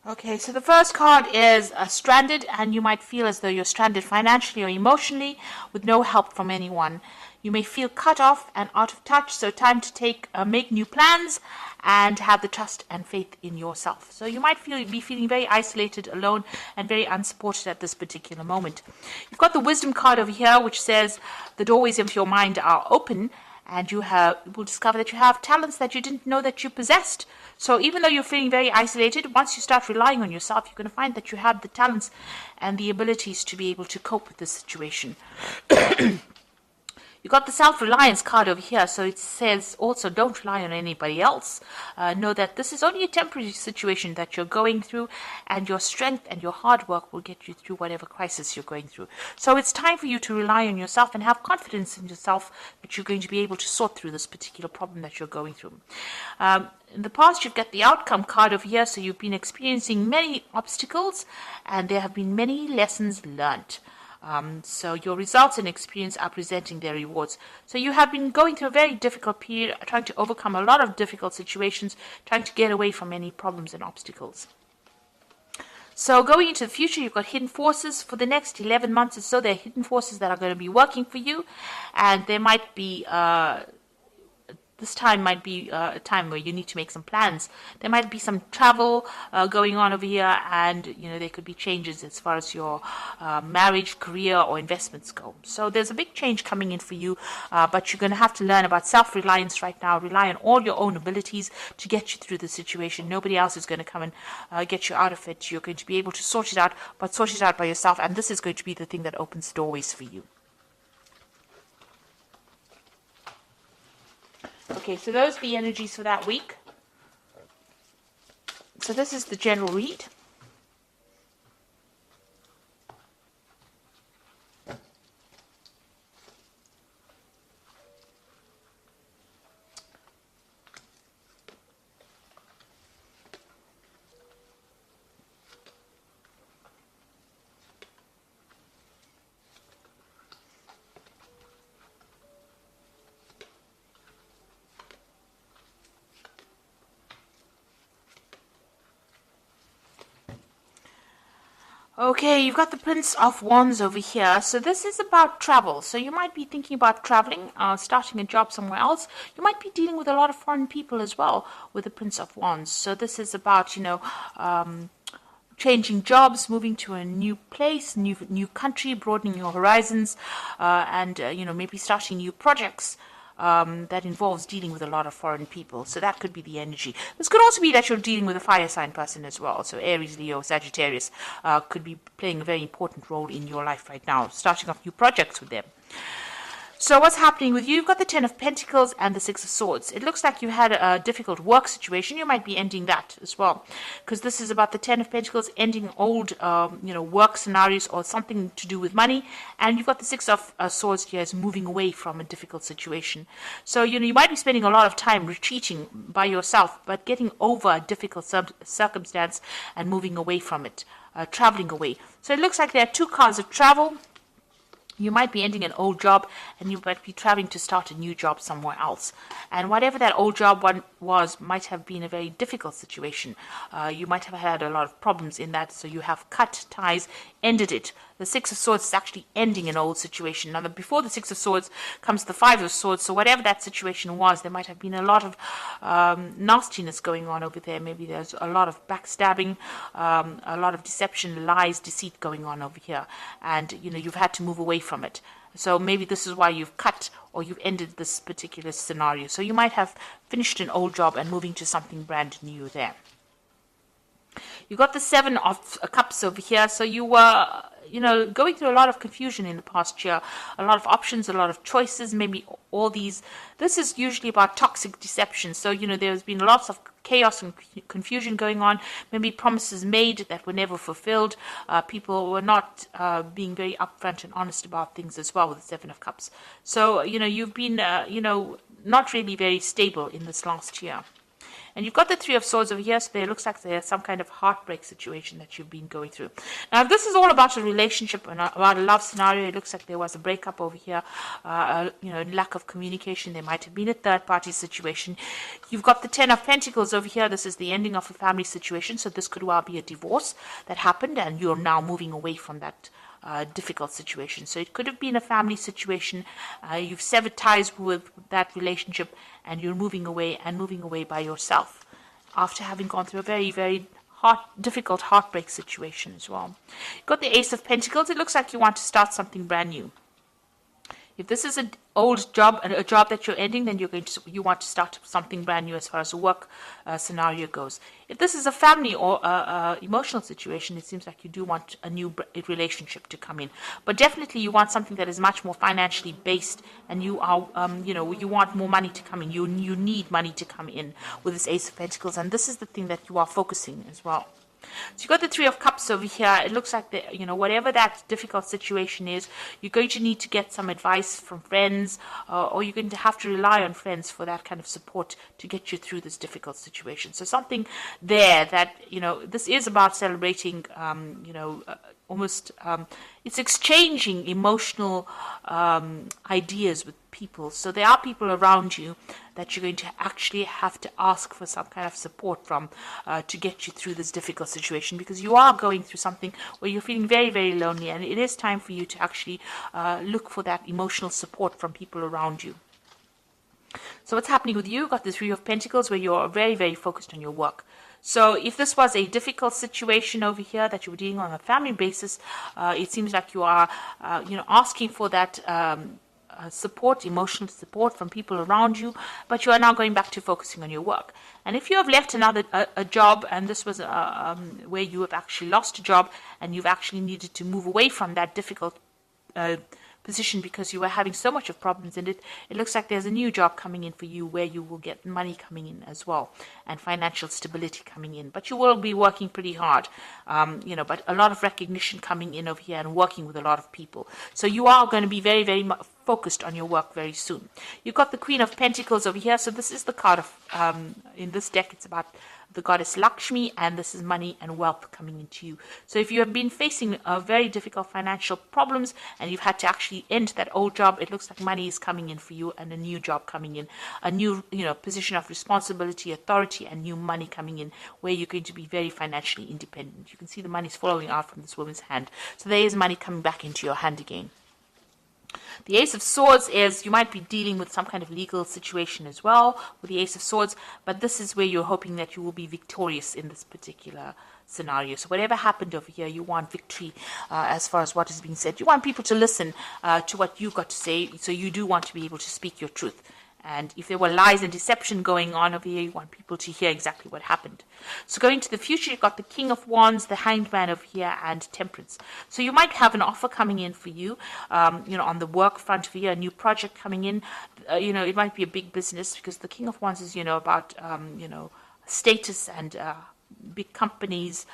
Okay, so the first card is stranded, and you might feel as though you're stranded financially or emotionally with no help from anyone. You may feel cut off and out of touch, so time to make new plans and have the trust and faith in yourself. So you might be feeling very isolated, alone, and very unsupported at this particular moment. You've got the wisdom card over here, which says the doorways of your mind are open, and you will discover that you have talents that you didn't know that you possessed. So even though you're feeling very isolated, once you start relying on yourself, you're going to find that you have the talents and the abilities to be able to cope with this situation. You got the self-reliance card over here, so it says also don't rely on anybody else. Know that this is only a temporary situation that you're going through, and your strength and your hard work will get you through whatever crisis you're going through. So it's time for you to rely on yourself and have confidence in yourself that you're going to be able to sort through this particular problem that you're going through. In the past, you've got the outcome card over here, so you've been experiencing many obstacles, and there have been many lessons learned. So your results and experience are presenting their rewards. So you have been going through a very difficult period, trying to overcome a lot of difficult situations, trying to get away from any problems and obstacles. So going into the future, you've got hidden forces. For the next 11 months or so, there are hidden forces that are going to be working for you, and there might be this time might be a time where you need to make some plans. There might be some travel going on over here, and there could be changes as far as your marriage, career, or investments go. So there's a big change coming in for you, but you're going to have to learn about self-reliance right now. Rely on all your own abilities to get you through the situation. Nobody else is going to come and get you out of it. You're going to be able to sort it out, but sort it out by yourself, and this is going to be the thing that opens doorways for you. Okay, so those are the energies for that week. So this is the general read. Okay, you've got the Prince of Wands over here. So this is about travel. So you might be thinking about traveling, starting a job somewhere else. You might be dealing with a lot of foreign people as well with the Prince of Wands. So this is about, changing jobs, moving to a new place, new country, broadening your horizons, and maybe starting new projects. That involves dealing with a lot of foreign people. So that could be the energy. This could also be that you're dealing with a fire sign person as well. So Aries, Leo, Sagittarius could be playing a very important role in your life right now, starting off new projects with them. So what's happening with you? You've got the Ten of Pentacles and the Six of Swords. It looks like you had a difficult work situation. You might be ending that as well, because this is about the Ten of Pentacles ending old, work scenarios or something to do with money. And you've got the Six of Swords here as moving away from a difficult situation. So, you might be spending a lot of time retreating by yourself, but getting over a difficult circumstance and moving away from it, traveling away. So it looks like there are two cards of travel. You might be ending an old job, and you might be traveling to start a new job somewhere else. And whatever that old job was might have been a very difficult situation. You might have had a lot of problems in that, so you have cut ties, ended it. The Six of Swords is actually ending an old situation. Now, before the Six of Swords comes the Five of Swords, so whatever that situation was, there might have been a lot of nastiness going on over there. Maybe there's a lot of backstabbing, a lot of deception, lies, deceit going on over here. And, you've had to move away from it. So maybe this is why you've cut or you've ended this particular scenario. So you might have finished an old job and moving to something brand new there. You got the Seven of Cups over here. So you were, going through a lot of confusion in the past year, a lot of options, a lot of choices, maybe all these. This is usually about toxic deception. So, there's been lots of chaos and confusion going on, maybe promises made that were never fulfilled. People were not being very upfront and honest about things as well with the Seven of Cups. So, you've been, not really very stable in this last year. And you've got the Three of Swords over here, so there looks like there's some kind of heartbreak situation that you've been going through. Now, if this is all about a relationship and about a love scenario, it looks like there was a breakup over here, lack of communication. There might have been a third-party situation. You've got the Ten of Pentacles over here. This is the ending of a family situation, so this could well be a divorce that happened, and you're now moving away from that difficult situation. So it could have been a family situation. You've severed ties with that relationship, and you're moving away by yourself after having gone through a very, very difficult heartbreak situation as well. You've got the Ace of Pentacles. It looks like you want to start something brand new. If this is an old job, a job that you're ending, then you want to start something brand new as far as the work scenario goes. If this is a family or emotional situation, it seems like you do want a new relationship to come in. But definitely, you want something that is much more financially based, and you are, you want more money to come in. You need money to come in with this Ace of Pentacles, and this is the thing that you are focusing as well. So you've got the Three of Cups over here. It looks like whatever that difficult situation is, you're going to need to get some advice from friends, or you're going to have to rely on friends for that kind of support to get you through this difficult situation. So something there that, this is about celebrating, almost, it's exchanging emotional ideas with people. So there are people around you that you're going to actually have to ask for some kind of support from to get you through this difficult situation, because you are going through something where you're feeling very, very lonely, and it is time for you to actually look for that emotional support from people around you. So what's happening with you? You've got the Three of Pentacles, where you're very, very focused on your work. So if this was a difficult situation over here that you were dealing on a family basis, it seems like you are, asking for that support, emotional support from people around you, but you are now going back to focusing on your work. And if you have left a job, and this was where you have actually lost a job, and you've actually needed to move away from that difficult position because you were having so much of problems in it, it looks like there's a new job coming in for you where you will get money coming in as well, and financial stability coming in. But you will be working pretty hard, but a lot of recognition coming in over here, and working with a lot of people. So you are going to be very, very focused on your work very soon. You've got the Queen of Pentacles over here. So this is the card of, in this deck, it's about the goddess Lakshmi, and this is money and wealth coming into you. So if you have been facing very difficult financial problems, and you've had to actually end that old job, it looks like money is coming in for you, and a new job coming in, a new position of responsibility, authority, and new money coming in, where you're going to be very financially independent. You can see the money's flowing out from this woman's hand. So there is money coming back into your hand again. The Ace of Swords is, you might be dealing with some kind of legal situation as well with the Ace of Swords, but this is where you're hoping that you will be victorious in this particular scenario. So whatever happened over here, you want victory as far as what is being said. You want people to listen to what you've got to say, so you do want to be able to speak your truth. And if there were lies and deception going on over here, you want people to hear exactly what happened. So going to the future, you've got the King of Wands, the Hanged Man over here, and Temperance. So you might have an offer coming in for you, on the work front over here, a new project coming in. It might be a big business, because the King of Wands is, about, status and big companies.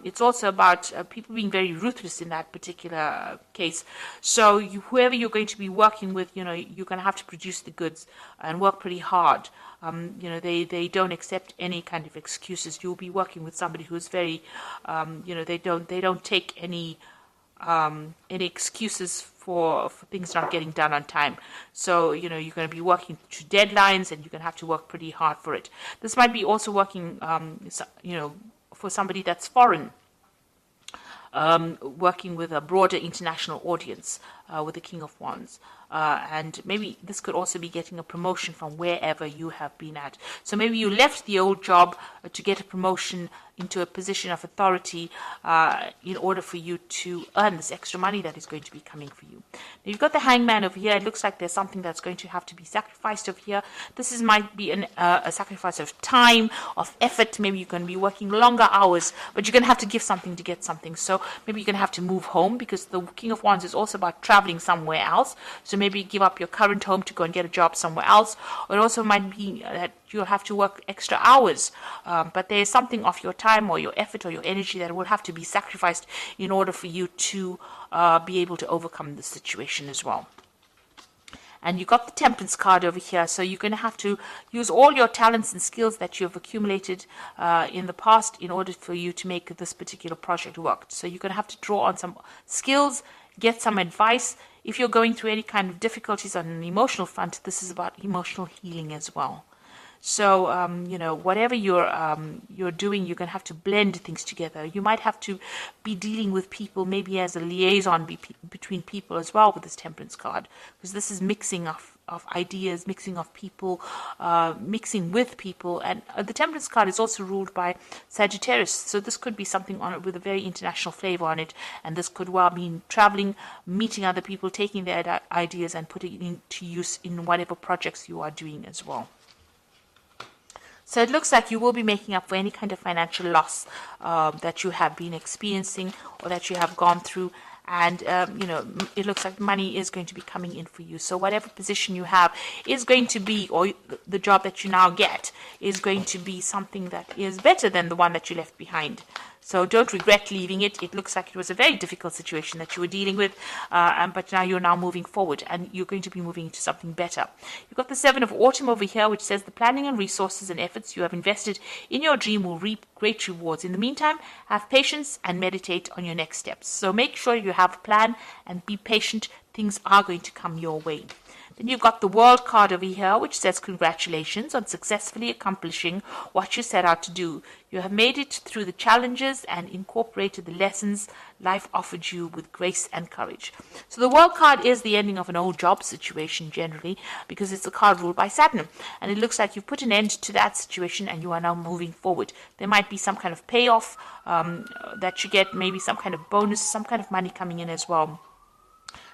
It's also about people being very ruthless in that particular case. So whoever you're going to be working with, you're going to have to produce the goods and work pretty hard. They don't accept any kind of excuses. You'll be working with somebody who's very, they don't take any excuses for things not getting done on time. So, you're going to be working to deadlines, and you're going to have to work pretty hard for it. This might be also working, for somebody that's foreign, working with a broader international audience with the King of Wands. And maybe this could also be getting a promotion from wherever you have been at. So maybe you left the old job to get a promotion into a position of authority in order for you to earn this extra money that is going to be coming for you. Now you've got the Hangman over here. It looks like there's something that's going to have to be sacrificed over here. This might be a sacrifice of time, of effort. Maybe you're going to be working longer hours, but you're going to have to give something to get something. So maybe you're going to have to move home, because the King of Wands is also about traveling somewhere else. So maybe give up your current home to go and get a job somewhere else. Or it also might be that you'll have to work extra hours, but there is something of your time or your effort or your energy that will have to be sacrificed in order for you to be able to overcome the situation as well. And you got the Temperance card over here, so you're going to have to use all your talents and skills that you have accumulated in the past in order for you to make this particular project work. So you're going to have to draw on some skills, get some advice. If you're going through any kind of difficulties on an emotional front, this is about emotional healing as well. So, whatever you're doing, you're going to have to blend things together. You might have to be dealing with people, maybe as a liaison between people as well with this Temperance card, because this is mixing of ideas, mixing of people, mixing with people. And the Temperance card is also ruled by Sagittarius. So this could be something on it with a very international flavor on it. And this could well mean traveling, meeting other people, taking their ideas and putting it into use in whatever projects you are doing as well. So it looks like you will be making up for any kind of financial loss that you have been experiencing or that you have gone through. And, it looks like money is going to be coming in for you. So whatever position you have is going to be, or the job that you now get is going to be something that is better than the one that you left behind. So don't regret leaving it. It looks like it was a very difficult situation that you were dealing with, but now you're now moving forward and you're going to be moving into something better. You've got the Seven of Autumn over here, which says the planning and resources and efforts you have invested in your dream will reap great rewards. In the meantime, have patience and meditate on your next steps. So make sure you have a plan and be patient. Things are going to come your way. Then you've got the World card over here, which says congratulations on successfully accomplishing what you set out to do. You have made it through the challenges and incorporated the lessons life offered you with grace and courage. So the World card is the ending of an old job situation generally, because it's a card ruled by Saturn. And it looks like you've put an end to that situation and you are now moving forward. There might be some kind of payoff that you get, maybe some kind of bonus, some kind of money coming in as well,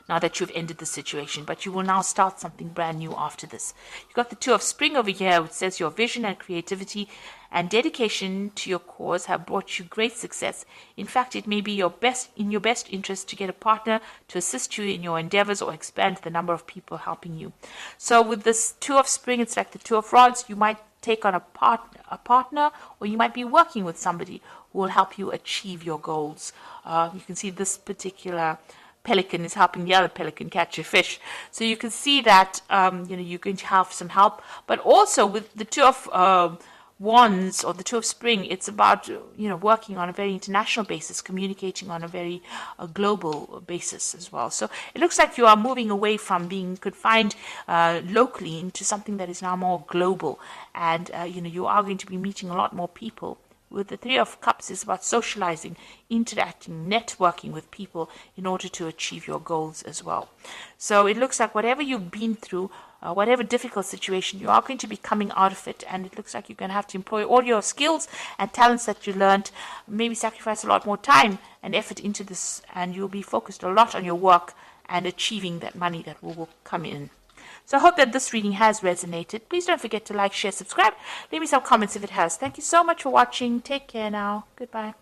now that you've ended the situation, but you will now start something brand new after this. You've got the Two of Spring over here, which says your vision and creativity and dedication to your cause have brought you great success. In fact, it may be in your best interest to get a partner to assist you in your endeavors or expand the number of people helping you. So with this Two of Spring, it's like the Two of Rods. You might take on a partner, or you might be working with somebody who will help you achieve your goals. You can see this particular pelican is helping the other pelican catch a fish. So you can see that you're going to have some help. But also with the Two of Wands or the Two of Spring, it's about working on a very international basis, communicating on a very global basis as well. So it looks like you are moving away from being confined locally into something that is now more global, and you are going to be meeting a lot more people. With the Three of Cups, it's about socializing, interacting, networking with people in order to achieve your goals as well. So it looks like whatever you've been through, whatever difficult situation, you are going to be coming out of it. And it looks like you're going to have to employ all your skills and talents that you learned, maybe sacrifice a lot more time and effort into this, and you'll be focused a lot on your work and achieving that money that will come in. So I hope that this reading has resonated. Please don't forget to like, share, subscribe. Leave me some comments if it has. Thank you so much for watching. Take care now. Goodbye.